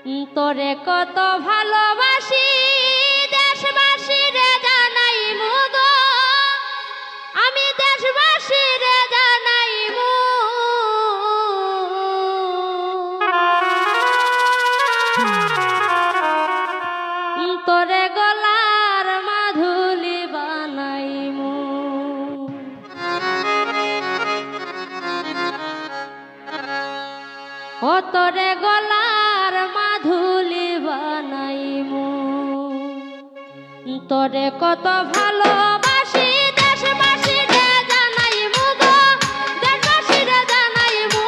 তোরে কত ভালোবাসি দেশবাসী রে জানাই মুগো, আমি দেশবাসী রে জানাই মু তোরে গলার মাধুলি বানাইমু। ও তোরে গলার মাধুলি বানাইমু, তোরে কত ভালোবাসি দেশবাসী রে জানাইমু গো, দেশবাসী রে জানাইমু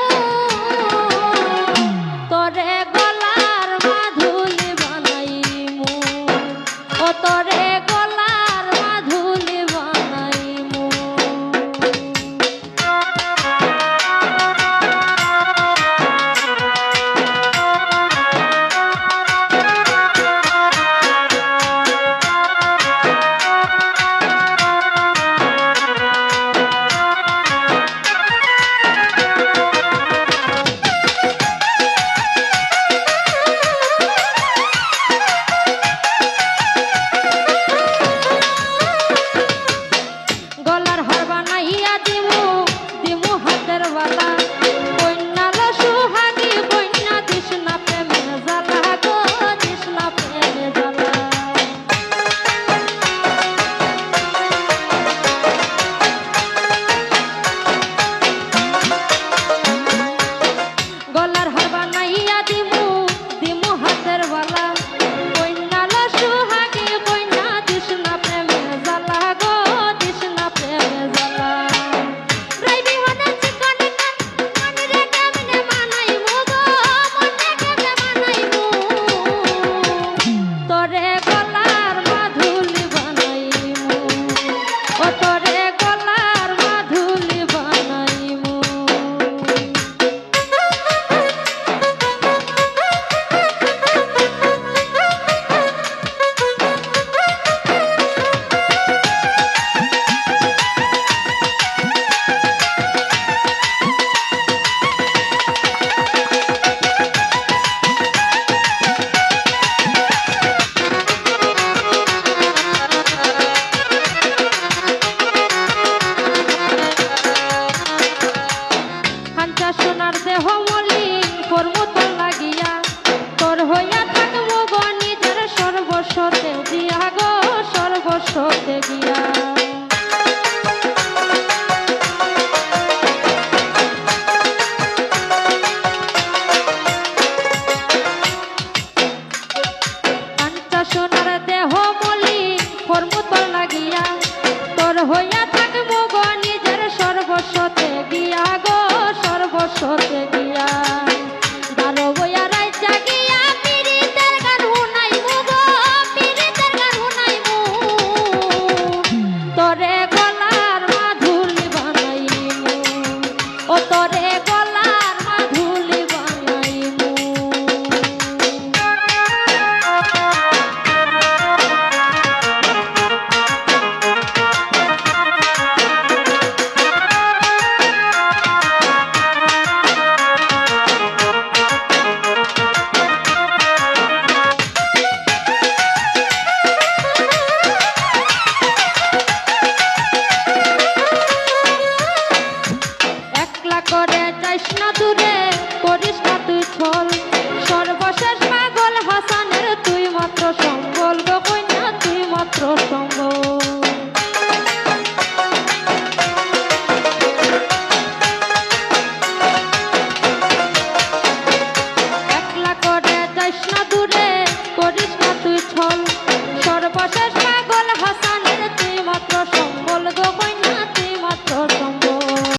তোরে গলার মাধুলি বানাইমু। ও তোরে গলার মাধুলি বানাইমু। সোনার দেহ মলিন করমু তোর লাগিয়া, তোর হইয়া থাকবো গো নিজের সর্বস্বতে দিয়া গো, সর্বস্বতে গিয়া। সোনার দেহ মলিন করমু তোর লাগিয়া, তোর হইয়া